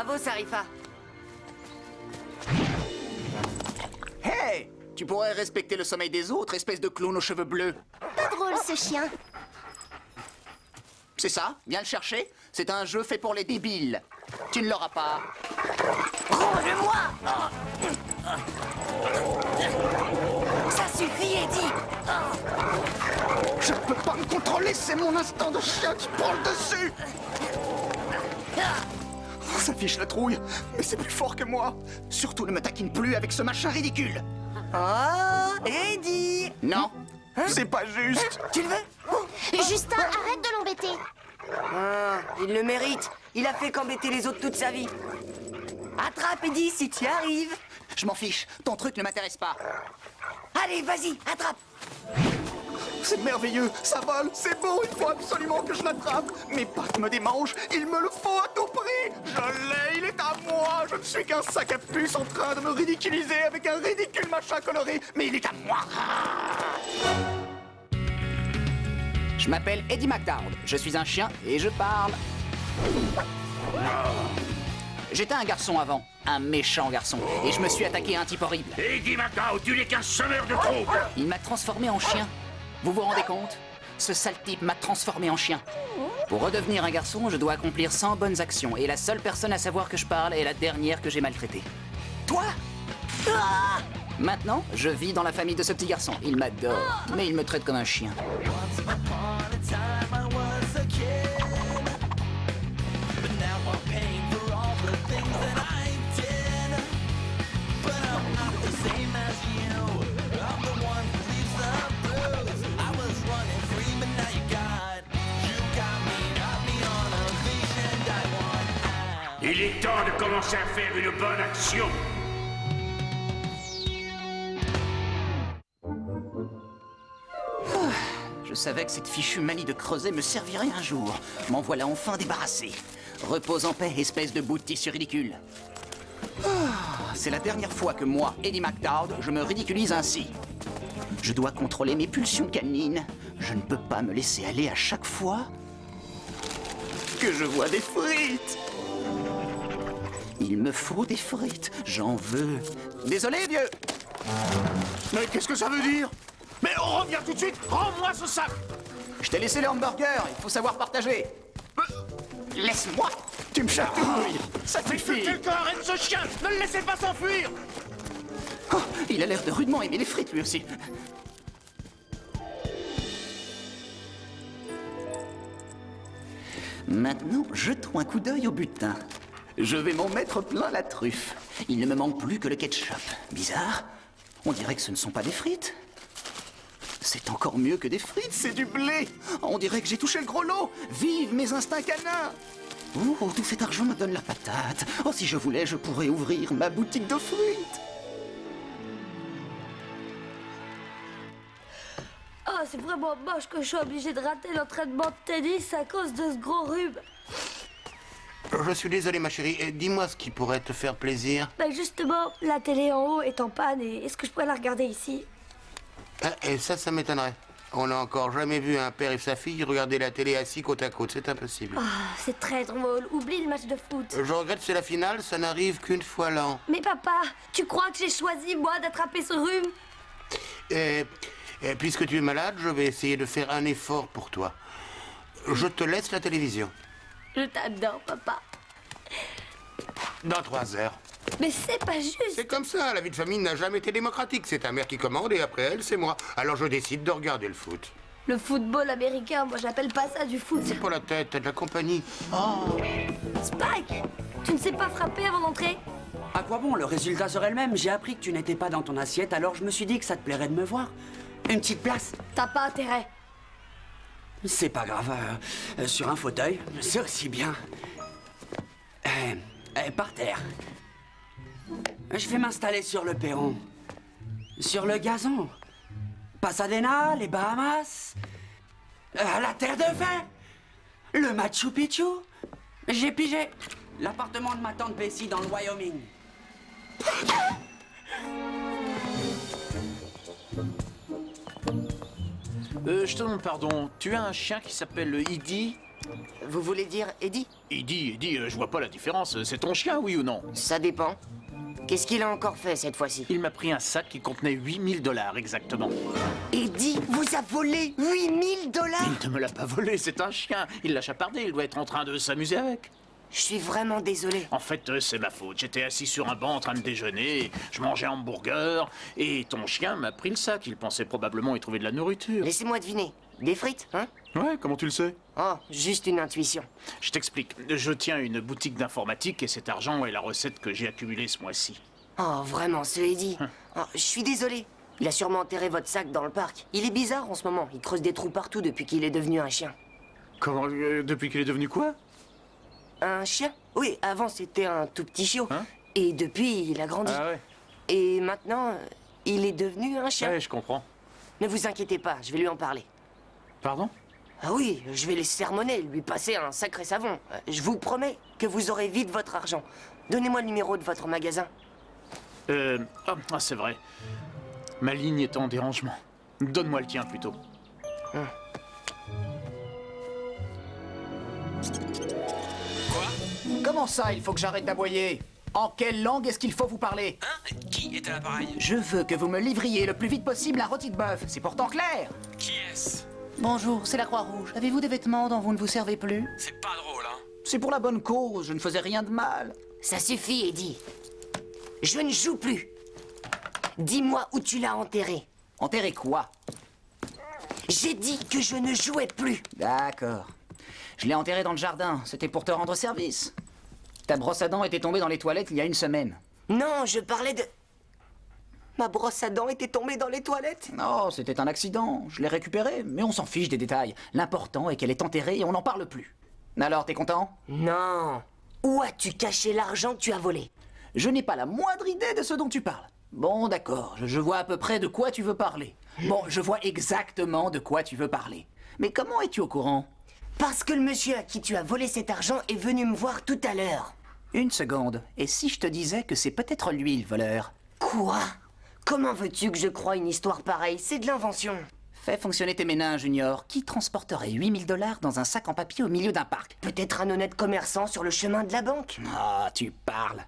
Bravo, Sarifa. Hey! Tu pourrais respecter le sommeil des autres, espèce de clown aux cheveux bleus. Pas drôle, ce chien. C'est ça? Viens le chercher. C'est un jeu fait pour les débiles. Tu ne l'auras pas. Rends-le-moi! Ça suffit, Eddie! Je ne peux pas me contrôler, c'est mon instinct de chien qui prend le dessus. Oh, ça fiche la trouille, mais c'est plus fort que moi. Surtout ne me taquine plus avec ce machin ridicule. Oh, Eddie! Non, c'est pas juste. Tu le veux? Justin, arrête de l'embêter. Ah, il le mérite. Il a fait qu'embêter les autres toute sa vie. Attrape, Eddie, si tu y arrives. Je m'en fiche, ton truc ne m'intéresse pas. Allez, vas-y, attrape. C'est merveilleux, ça vole, c'est beau, il faut absolument que je l'attrape. Mes pattes me démangent, il me le faut à tout prix. Je l'ai, il est à moi. Je ne suis qu'un sac à puce en train de me ridiculiser avec un ridicule machin coloré, mais il est à moi. Je m'appelle Eddie McDowd, je suis un chien et je parle. J'étais un garçon avant, un méchant garçon, et je me suis attaqué à un type horrible. Eddie McDowd, tu n'es qu'un semeur de troubles. Il m'a transformé en chien. Vous vous rendez compte? Ce sale type m'a transformé en chien. Pour redevenir un garçon, je dois accomplir 100 bonnes actions, et la seule personne à savoir que je parle est la dernière que j'ai maltraitée. Toi? Ah! Maintenant, je vis dans la famille de ce petit garçon. Il m'adore, mais il me traite comme un chien. Il est temps de commencer à faire une bonne action. Je savais que cette fichue manie de creuset me servirait un jour. M'en voilà enfin débarrassé. Repose en paix, espèce de bout de tissu ridicule. C'est la dernière fois que moi, Eddie McDowd, je me ridiculise ainsi. Je dois contrôler mes pulsions canines. Je ne peux pas me laisser aller à chaque fois que je vois des frites. Il me faut des frites, j'en veux. Désolé, vieux. Mais qu'est-ce que ça veut dire? Mais on revient tout de suite. Rends-moi ce sac. Je t'ai laissé le hamburger, il faut savoir partager. Laisse-moi. Tu me chatouilles. Ça Mais suffit. quelqu'un arrête ce chien. Ne le laissez pas s'enfuir. Oh, il a l'air de rudement aimer les frites, lui aussi. Maintenant, jetons un coup d'œil au butin. Je vais m'en mettre plein la truffe. Il ne me manque plus que le ketchup. Bizarre. On dirait que ce ne sont pas des frites. C'est encore mieux que des frites, c'est du blé. On dirait que j'ai touché le gros lot. Vive mes instincts canins. Oh, tout cet argent me donne la patate. Oh, si je voulais, je pourrais ouvrir ma boutique de frites. Oh, c'est vraiment moche que je sois obligée de rater l'entraînement de tennis à cause de ce gros rhume. Je suis désolé, ma chérie. Dis-moi ce qui pourrait te faire plaisir. Ben justement, la télé en haut est en panne et est-ce que je pourrais la regarder ici? Et ça m'étonnerait. On n'a encore jamais vu un père et sa fille regarder la télé assis côte à côte. C'est impossible. Ah, c'est très drôle. Oublie le match de foot. Je regrette, c'est la finale. Ça n'arrive qu'une fois l'an. Mais papa, tu crois que j'ai choisi, moi, d'attraper ce rhume? Et puisque tu es malade, je vais essayer de faire un effort pour toi. Je te laisse la télévision. Je t'adore, papa. Dans 3 heures. Mais c'est pas juste. C'est comme ça, la vie de famille n'a jamais été démocratique. C'est ta mère qui commande et après elle, c'est moi. Alors je décide de regarder le foot. Le football américain, moi, j'appelle pas ça du foot. C'est pour la tête, t'as de la compagnie. Spike, tu ne sais pas frapper avant d'entrer? À quoi bon? Le résultat serait le même. J'ai appris que tu n'étais pas dans ton assiette, alors je me suis dit que ça te plairait de me voir. Une petite place? T'as pas intérêt. C'est pas grave. Sur un fauteuil, c'est aussi bien. Par terre. Je vais m'installer sur le perron. Sur le gazon. Pasadena, les Bahamas. La Terre de Feu. Le Machu Picchu. J'ai pigé. L'appartement de ma tante Bessie dans le Wyoming. Je te demande pardon. Tu as un chien qui s'appelle Eddie? Vous voulez dire Eddie? Eddie, je vois pas la différence. C'est ton chien, oui ou non? Ça dépend. Qu'est-ce qu'il a encore fait cette fois-ci? Il m'a pris un sac qui contenait 8000 $ exactement. Eddie vous a volé 8000 $? Il ne me l'a pas volé, c'est un chien. Il l'a chapardé, il doit être en train de s'amuser avec. Je suis vraiment désolé. En fait, c'est ma faute. J'étais assis sur un banc en train de déjeuner, je mangeais un hamburger, et ton chien m'a pris le sac. Il pensait probablement y trouver de la nourriture. Laissez-moi deviner. Des frites, hein? Ouais, comment tu le sais? Oh, juste une intuition. Je t'explique. Je tiens une boutique d'informatique et cet argent est la recette que j'ai accumulée ce mois-ci. Oh, vraiment, ce Eddie. Oh, je suis désolé. Il a sûrement enterré votre sac dans le parc. Il est bizarre en ce moment. Il creuse des trous partout depuis qu'il est devenu un chien. Comment? Depuis qu'il est devenu quoi? Un chien? Oui, avant c'était un tout petit chiot. Hein? Et depuis, il a grandi. Ah ouais? Et maintenant, il est devenu un chien. Ouais, je comprends. Ne vous inquiétez pas, je vais lui en parler. Pardon? Ah oui, je vais les sermonner, lui passer un sacré savon. Je vous promets que vous aurez vite votre argent. Donnez-moi le numéro de votre magasin. Ah, c'est vrai. Ma ligne est en dérangement. Donne-moi le tien plutôt. Comment ça, il faut que j'arrête d'aboyer? En quelle langue est-ce qu'il faut vous parler? Hein? Qui est à l'appareil? Je veux que vous me livriez le plus vite possible un rôti de bœuf. C'est pourtant clair. Qui est-ce? Bonjour, c'est la Croix-Rouge. Avez-vous des vêtements dont vous ne vous servez plus? C'est pas drôle, hein? C'est pour la bonne cause, je ne faisais rien de mal. Ça suffit, Eddie. Je ne joue plus. Dis-moi où tu l'as enterré. Enterré quoi? J'ai dit que je ne jouais plus. D'accord. Je l'ai enterré dans le jardin, c'était pour te rendre service. Ta brosse à dents était tombée dans les toilettes il y a une semaine. Non, je parlais de... Ma brosse à dents était tombée dans les toilettes. Non, c'était un accident. Je l'ai récupérée, mais on s'en fiche des détails. L'important est qu'elle est enterrée et on n'en parle plus. Alors, t'es content? Non. Où as-tu caché l'argent que tu as volé? Je n'ai pas la moindre idée de ce dont tu parles. Bon, d'accord, je vois à peu près de quoi tu veux parler. Bon, je vois exactement de quoi tu veux parler. Mais comment es-tu au courant? Parce que le monsieur à qui tu as volé cet argent est venu me voir tout à l'heure. Une seconde. Et si je te disais que c'est peut-être lui le voleur? Quoi? Comment veux-tu que je croie une histoire pareille? C'est de l'invention. Fais fonctionner tes méninges, Junior. Qui transporterait 8000 $ dans un sac en papier au milieu d'un parc? Peut-être un honnête commerçant sur le chemin de la banque. Ah, tu parles.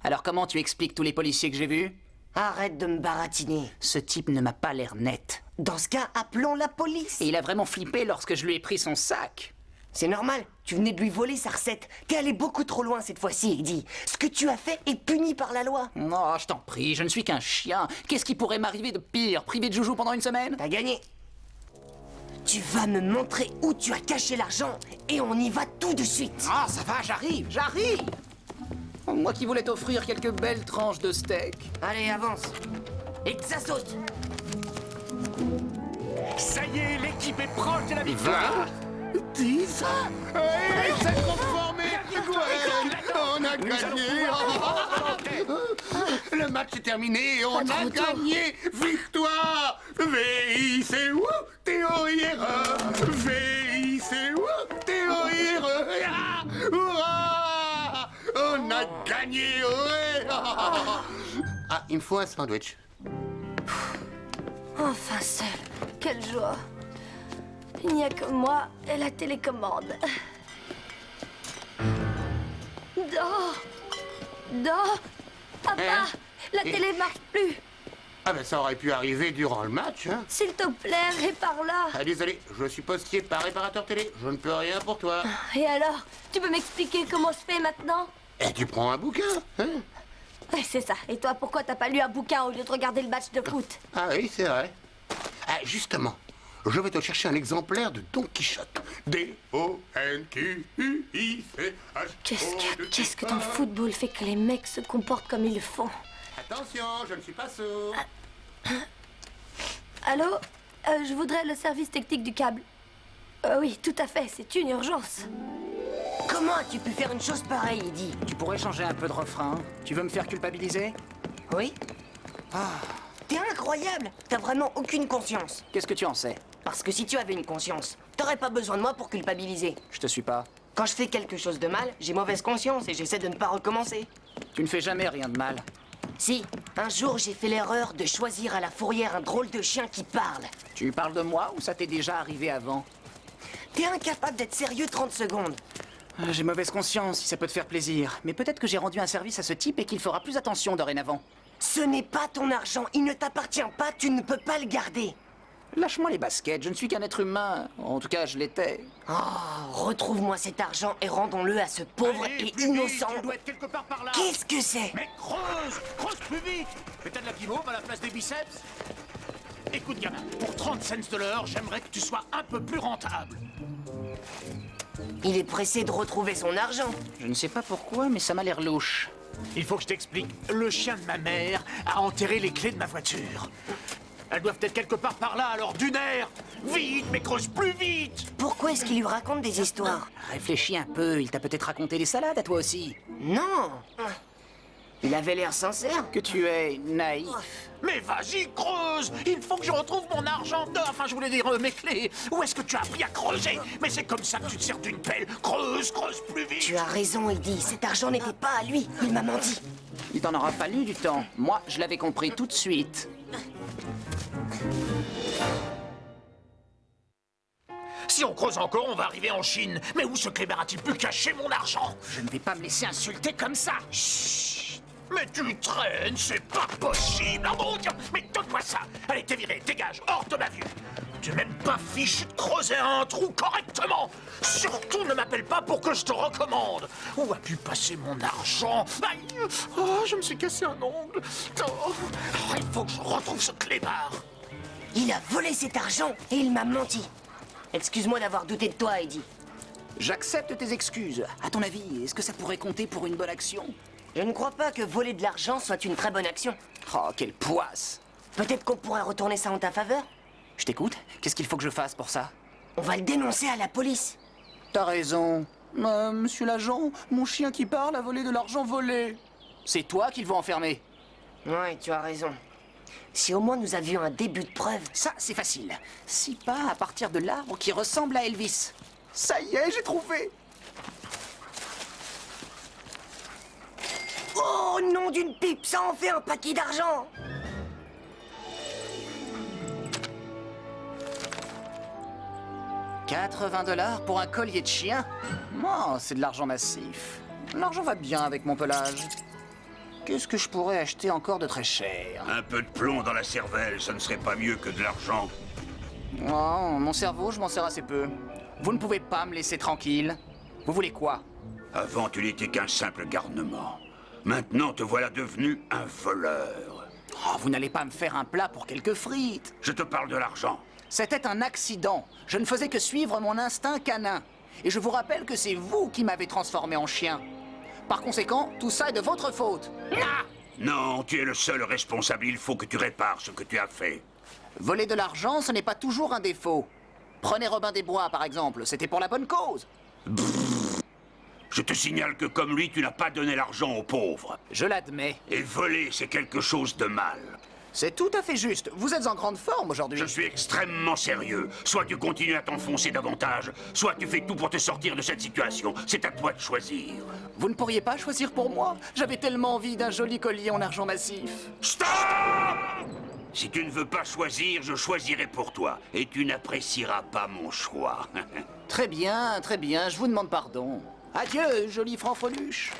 Alors comment tu expliques tous les policiers que j'ai vus? Arrête de me baratiner. Ce type ne m'a pas l'air net. Dans ce cas, appelons la police. Et il a vraiment flippé lorsque je lui ai pris son sac. C'est normal. Tu venais de lui voler sa recette. T'es allé beaucoup trop loin cette fois-ci, Eddie. Ce que tu as fait est puni par la loi. Non, je t'en prie, je ne suis qu'un chien. Qu'est-ce qui pourrait m'arriver de pire? Privé de joujou pendant une semaine? T'as gagné. Tu vas me montrer où tu as caché l'argent et on y va tout de suite. Ah, ça va, j'arrive. Moi qui voulais t'offrir quelques belles tranches de steak. Allez, avance. Et que ça saute. Ça y est, l'équipe est proche de la victoire. Dis ça. Ouais, il s'est transformé. Ouais, on a gagné. Le match est terminé. On a gagné. Victoire. VICU, TOIRE. VICU, TOIRE. Hurrah! On a gagné. Ouais. Ah, il me faut un sandwich. Enfin seul. Quelle joie. Il n'y a que moi et la télécommande. Dors. Papa, la télé marche plus. Ah ben ça aurait pu arriver durant le match, hein. S'il te plaît, répare-la. Ah, désolé, je suis postier par réparateur télé. Je ne peux rien pour toi. Et alors, tu peux m'expliquer comment je fais maintenant? Et tu prends un bouquin, hein. Ouais, c'est ça. Et toi, pourquoi t'as pas lu un bouquin au lieu de regarder le match de foot? Ah oui, c'est vrai. Ah, justement, je vais te chercher un exemplaire de Don Quichotte. D-O-N-Q-U-I-C-H. Qu'est-ce que ton football fait que les mecs se comportent comme ils le font? Attention, je ne suis pas sourd. Allô? Je voudrais le service technique du câble. Oui, tout à fait, c'est une urgence. Comment as-tu pu faire une chose pareille, Eddie? Tu pourrais changer un peu de refrain? Tu veux me faire culpabiliser? Oui? T'es incroyable. T'as vraiment aucune conscience. Qu'est-ce que tu en sais? Parce que si tu avais une conscience, t'aurais pas besoin de moi pour culpabiliser. Je te suis pas. Quand je fais quelque chose de mal, j'ai mauvaise conscience et j'essaie de ne pas recommencer. Tu ne fais jamais rien de mal. Si, un jour j'ai fait l'erreur de choisir à la fourrière un drôle de chien qui parle. Tu parles de moi ou ça t'est déjà arrivé avant? T'es incapable d'être sérieux 30 secondes. J'ai mauvaise conscience si ça peut te faire plaisir. Mais peut-être que j'ai rendu un service à ce type et qu'il fera plus attention dorénavant. Ce n'est pas ton argent, il ne t'appartient pas, tu ne peux pas le garder. Lâche-moi les baskets, je ne suis qu'un être humain. En tout cas, je l'étais. Oh, retrouve-moi cet argent et rendons-le à ce pauvre Allez, et plus vite, innocent. il doit être quelque part par là. Qu'est-ce que c'est? Mais creuse plus vite. Mais t'as de la guimauve à la place des biceps? Écoute, gamin, pour 30 cents de l'heure, j'aimerais que tu sois un peu plus rentable. Il est pressé de retrouver son argent. Je ne sais pas pourquoi, mais ça m'a l'air louche. Il faut que je t'explique. Le chien de ma mère a enterré les clés de ma voiture. Elles doivent être quelque part par là, alors d'une air. Vite, mais creuse plus vite. Pourquoi est-ce qu'il lui raconte des histoires? Réfléchis un peu, il t'a peut-être raconté des salades à toi aussi. Non. Il avait l'air sincère. Que tu es naïf. Mais vas-y, creuse. Il faut que je retrouve mon argent. Enfin, je voulais dire mes clés. Où est-ce que tu as appris à creuser? Mais c'est comme ça que tu te sers d'une pelle. Creuse plus vite. Tu as raison, Eddie. Cet argent n'était pas à lui. Il m'a menti. Il t'en aura fallu du temps. Moi, je l'avais compris tout de suite. Si on creuse encore, on va arriver en Chine. Mais où ce clébard a-t-il pu cacher mon argent? Je ne vais pas me laisser insulter comme ça. Chut. Mais tu traînes, c'est pas possible. Oh mon Dieu, mais donne-moi ça. Allez, t'es viré, dégage, hors de ma vue. Tu n'es même pas fichu de creuser un trou correctement. Surtout ne m'appelle pas pour que je te recommande. Où a pu passer mon argent? Aïe, oh, je me suis cassé un ongle. Oh, il faut que je retrouve ce clébard. Il a volé cet argent et il m'a menti. Excuse-moi d'avoir douté de toi, Eddie. J'accepte tes excuses. À ton avis, est-ce que ça pourrait compter pour une bonne action? Je ne crois pas que voler de l'argent soit une très bonne action. Oh, quelle poisse! Peut-être qu'on pourrait retourner ça en ta faveur? Je t'écoute. Qu'est-ce qu'il faut que je fasse pour ça? On va le dénoncer à la police. T'as raison. Monsieur l'agent, mon chien qui parle a volé de l'argent volé. C'est toi qu'ils vont enfermer. Ouais, tu as raison. Si au moins nous avions un début de preuve. Ça, c'est facile. 6 pas à partir de l'arbre qui ressemble à Elvis. Ça y est, j'ai trouvé. Oh, nom d'une pipe, ça en fait un paquet d'argent. $80 pour un collier de chien? Oh, c'est de l'argent massif. L'argent va bien avec mon pelage. Qu'est-ce que je pourrais acheter encore de très cher? Un peu de plomb dans la cervelle, ça ne serait pas mieux que de l'argent. Oh, mon cerveau, je m'en sers assez peu. Vous ne pouvez pas me laisser tranquille. Vous voulez quoi? Avant, tu n'étais qu'un simple garnement. Maintenant, te voilà devenu un voleur. Oh, vous n'allez pas me faire un plat pour quelques frites. Je te parle de l'argent. C'était un accident. Je ne faisais que suivre mon instinct canin. Et je vous rappelle que c'est vous qui m'avez transformé en chien. Par conséquent, tout ça est de votre faute. Ah! Non, tu es le seul responsable. Il faut que tu répares ce que tu as fait. Voler de l'argent, ce n'est pas toujours un défaut. Prenez Robin des Bois, par exemple. C'était pour la bonne cause. Je te signale que comme lui, tu n'as pas donné l'argent aux pauvres. Je l'admets. Et voler, c'est quelque chose de mal. C'est tout à fait juste. Vous êtes en grande forme aujourd'hui. Je suis extrêmement sérieux. Soit tu continues à t'enfoncer davantage, soit tu fais tout pour te sortir de cette situation. C'est à toi de choisir. Vous ne pourriez pas choisir pour moi? J'avais tellement envie d'un joli collier en argent massif. Stop! Si tu ne veux pas choisir, je choisirai pour toi. Et tu n'apprécieras pas mon choix. Très bien, je vous demande pardon. Adieu, joli franfreluche.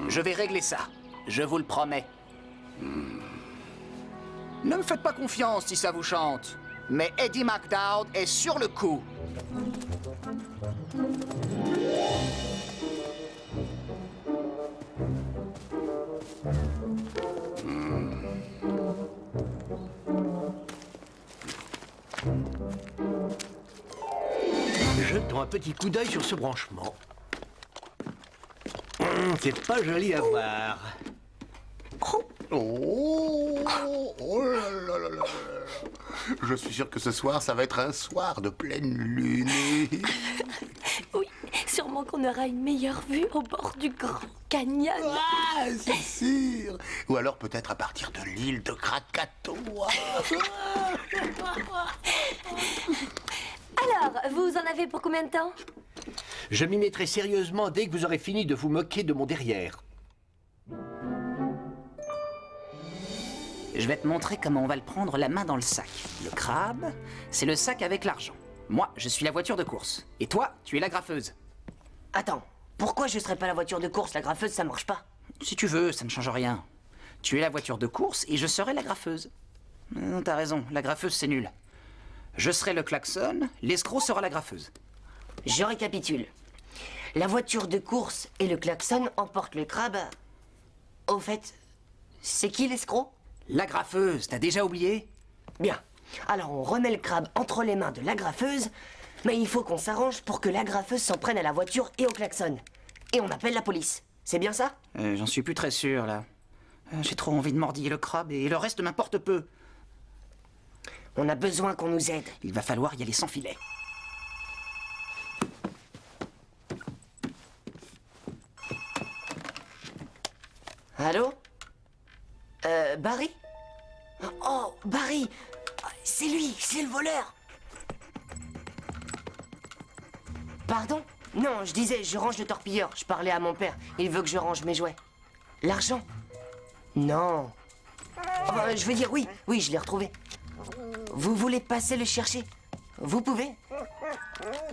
Je vais régler ça. Je vous le promets. Ne me faites pas confiance si ça vous chante. Mais Eddie McDowd est sur le coup. Jetons un petit coup d'œil sur ce branchement. C'est pas joli à voir. Oh, oh là là là là. Je suis sûr que ce soir, ça va être un soir de pleine lune. Oui, sûrement qu'on aura une meilleure vue au bord du Grand Canyon. Ah, c'est sûr. Ou alors peut-être à partir de l'île de Krakatoa. Alors, vous en avez pour combien de temps? Je m'y mettrai sérieusement dès que vous aurez fini de vous moquer de mon derrière. Je vais te montrer comment on va le prendre la main dans le sac. Le crabe, c'est le sac avec l'argent. Moi, je suis la voiture de course. Et toi, tu es la graffeuse. Attends, pourquoi je serais pas la voiture de course? La graffeuse, ça marche pas. Si tu veux, ça ne change rien. Tu es la voiture de course et je serai la graffeuse. Non, t'as raison, la graffeuse c'est nul. Je serai le klaxon, l'escroc sera la graffeuse. Je récapitule. La voiture de course et le klaxon emportent le crabe. Au fait, c'est qui l'escroc? La graffeuse, t'as déjà oublié? Bien. Alors on remet le crabe entre les mains de la graffeuse, mais il faut qu'on s'arrange pour que la graffeuse s'en prenne à la voiture et au klaxon. Et on appelle la police. C'est bien ça? J'en suis plus très sûr, là. J'ai trop envie de mordiller le crabe et le reste m'importe peu. On a besoin qu'on nous aide. Il va falloir y aller sans filet. Allô? Barry? Oh, Barry! C'est lui, c'est le voleur! Pardon? Non, je disais, je range le torpilleur. Je parlais à mon père. Il veut que je range mes jouets. L'argent? Non. Je veux dire, oui, je l'ai retrouvé. Vous voulez passer le chercher? Vous pouvez?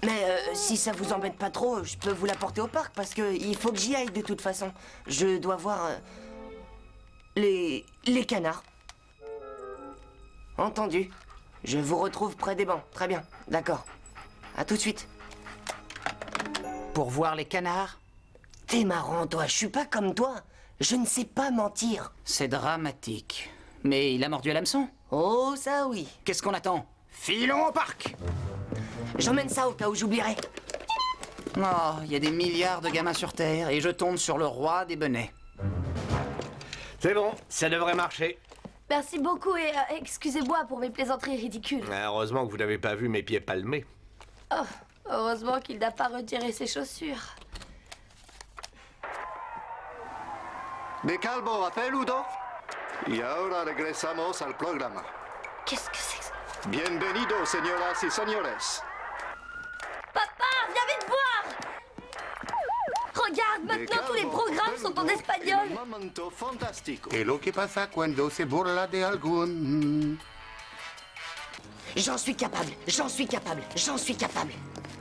Mais si ça vous embête pas trop, je peux vous l'apporter au parc parce que il faut que j'y aille de toute façon. Je dois voir les canards. Entendu. Je vous retrouve près des bancs. Très bien. D'accord. À tout de suite. Pour voir les canards? T'es marrant, toi. Je suis pas comme toi. Je ne sais pas mentir. C'est dramatique. Mais il a mordu à l'hameçon? Oh, ça oui. Qu'est-ce qu'on attend? Filons au parc! J'emmène ça au cas où j'oublierai. Oh, il y a des milliards de gamins sur Terre et je tombe sur le roi des benets. C'est bon, ça devrait marcher. Merci beaucoup et excusez-moi pour mes plaisanteries ridicules. Heureusement que vous n'avez pas vu mes pieds palmés. Oh, heureusement qu'il n'a pas retiré ses chaussures. De calmo a peludo. Y ahora regresamos al programa. Qu'est-ce que c'est que ça? Bienvenido, señoras y señores. Papa, viens vite voir! Regarde, maintenant tous les programmes sont en espagnol. Un momento fantástico. Et lo que pasa cuando se burla de algún. J'en suis capable. J'en suis capable. J'en suis capable.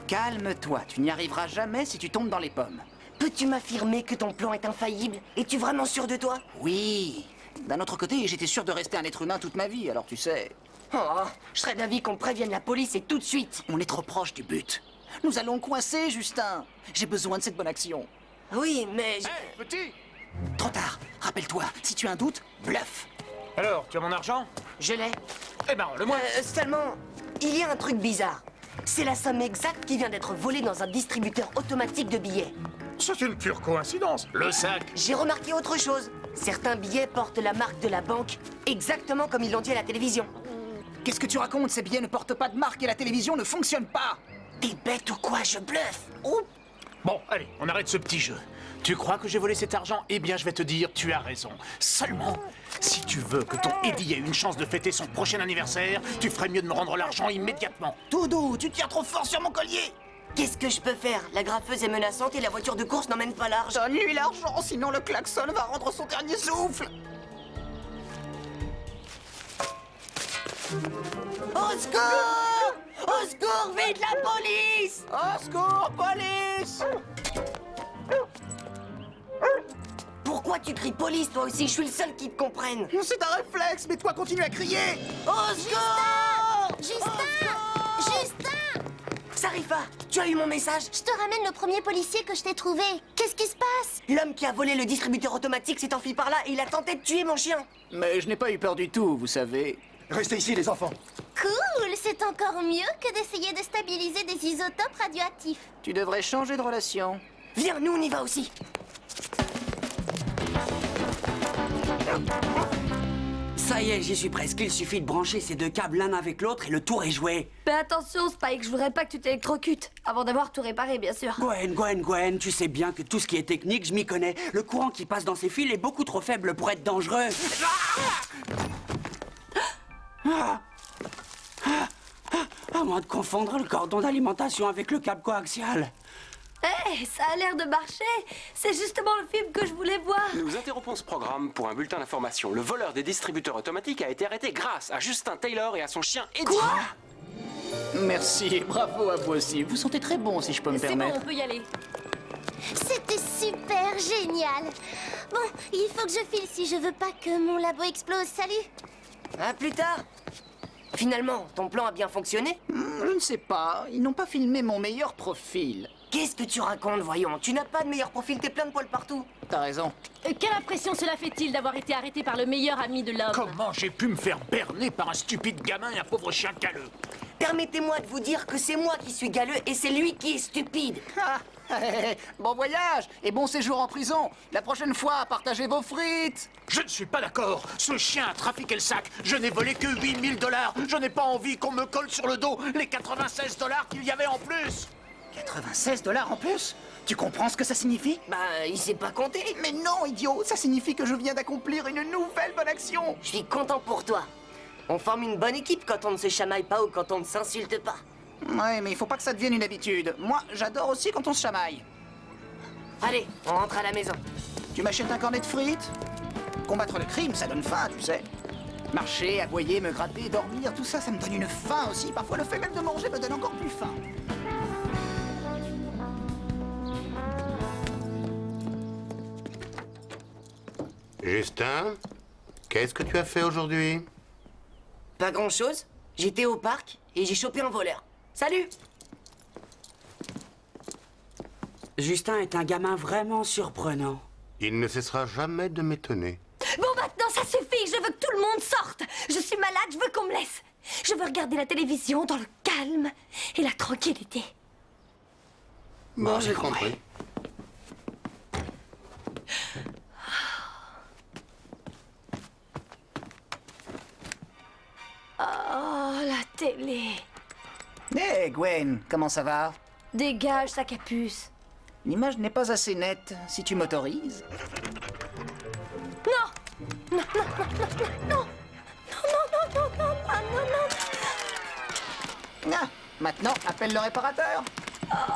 Calme-toi, tu n'y arriveras jamais si tu tombes dans les pommes. Peux-tu m'affirmer que ton plan est infaillible? Es-tu vraiment sûr de toi? Oui. D'un autre côté, j'étais sûr de rester un être humain toute ma vie, alors tu sais. Oh, je serais d'avis qu'on prévienne la police et tout de suite. On est trop proche du but. Nous allons coincer, Justin. J'ai besoin de cette bonne action. Oui, mais... Hé, petit! Trop tard. Rappelle-toi, si tu as un doute, bluffe. Alors, tu as mon argent? Je l'ai. Eh ben, le moi. Seulement, il y a un truc bizarre. C'est la somme exacte qui vient d'être volée dans un distributeur automatique de billets. C'est une pure coïncidence. Le sac. J'ai remarqué autre chose. Certains billets portent la marque de la banque, exactement comme ils l'ont dit à la télévision. Qu'est-ce que tu racontes? Ces billets ne portent pas de marque et la télévision ne fonctionne pas. T'es bête ou quoi? Je bluffe. Oh. Bon, allez, on arrête ce petit jeu. Tu crois que j'ai volé cet argent? Eh bien, je vais te dire, tu as raison. Seulement, si tu veux que ton Eddie ait une chance de fêter son prochain anniversaire, tu ferais mieux de me rendre l'argent immédiatement. Doudou, tu tiens trop fort sur mon collier. Qu'est-ce que je peux faire? La graffeuse est menaçante et la voiture de course n'emmène pas large. Donne-lui l'argent, sinon le klaxon va rendre son dernier souffle. Au secours! Au secours, vite la police! Au secours, police! Pourquoi tu cries police, toi aussi? Je suis le seul qui te comprenne. C'est un réflexe, mais toi continue à crier. Au secours! Justin! Sarifa, tu as eu mon message? Je te ramène le premier policier que je t'ai trouvé. Qu'est-ce qui se passe? L'homme qui a volé le distributeur automatique s'est enfui par là et il a tenté de tuer mon chien. Mais je n'ai pas eu peur du tout, vous savez. Restez ici, les enfants. Cool, c'est encore mieux que d'essayer de stabiliser des isotopes radioactifs. Tu devrais changer de relation. Viens, nous on y va aussi. Ça y est, j'y suis presque. Il suffit de brancher ces deux câbles l'un avec l'autre et le tour est joué. Mais attention, Spike, je voudrais pas que tu t'électrocutes. Avant d'avoir tout réparé, bien sûr. Gwen, tu sais bien que tout ce qui est technique, je m'y connais. Le courant qui passe dans ces fils est beaucoup trop faible pour être dangereux. À moins de confondre le cordon d'alimentation avec le câble coaxial. Hé, ça a l'air de marcher. C'est justement le film que je voulais voir. Nous interrompons ce programme pour un bulletin d'information. Le voleur des distributeurs automatiques a été arrêté grâce à Justin Taylor et à son chien Eddie. Quoi? Merci, bravo à vous aussi. Vous sentez très bon, si je peux me C'est bon, permettre. on peut y aller. C'était super génial. Bon, il faut que je file si je veux pas que mon labo explose. Salut. À plus tard. Finalement, ton plan a bien fonctionné? Je ne sais pas, ils n'ont pas filmé mon meilleur profil. Qu'est-ce que tu racontes, voyons? Tu n'as pas de meilleur profil, t'es plein de poils partout. T'as raison. Quelle impression cela fait-il d'avoir été arrêté par le meilleur ami de l'homme? Comment j'ai pu me faire berner par un stupide gamin et un pauvre chien caleux? Permettez-moi de vous dire que c'est moi qui suis galeux et c'est lui qui est stupide. Bon voyage et bon séjour en prison. La prochaine fois, partagez vos frites. Je ne suis pas d'accord. Ce chien a trafiqué le sac. Je n'ai volé que 8 000 $. Je n'ai pas envie qu'on me colle sur le dos les 96 $ qu'il y avait en plus. 96 $ en plus? Tu comprends ce que ça signifie? Bah, il sait pas compter. Mais non, idiot, ça signifie que je viens d'accomplir une nouvelle bonne action. Je suis content pour toi. On forme une bonne équipe quand on ne se chamaille pas ou quand on ne s'insulte pas. Ouais, mais il faut pas que ça devienne une habitude. Moi, j'adore aussi quand on se chamaille. Allez, on rentre à la maison. Tu m'achètes un cornet de frites? Combattre le crime, ça donne faim, tu sais. Marcher, aboyer, me gratter, dormir, tout ça, ça me donne une faim aussi. Parfois, le fait même de manger me donne encore plus faim. Justin, qu'est-ce que tu as fait aujourd'hui? Pas grand-chose. J'étais au parc et j'ai chopé un voleur. Salut! Justin est un gamin vraiment surprenant. Il ne cessera jamais de m'étonner. Bon, maintenant, ça suffit. Je veux que tout le monde sorte. Je suis malade, je veux qu'on me laisse. Je veux regarder la télévision dans le calme et la tranquillité. Bon, j'ai compris. Oh, la télé. Hé, Gwen, comment ça va? Dégage sa capuce. L'image n'est pas assez nette, si tu m'autorises. Non! Non, non, non, non, non, non, non, non, non, non, non, non. Ah, maintenant, appelle le réparateur. Oh.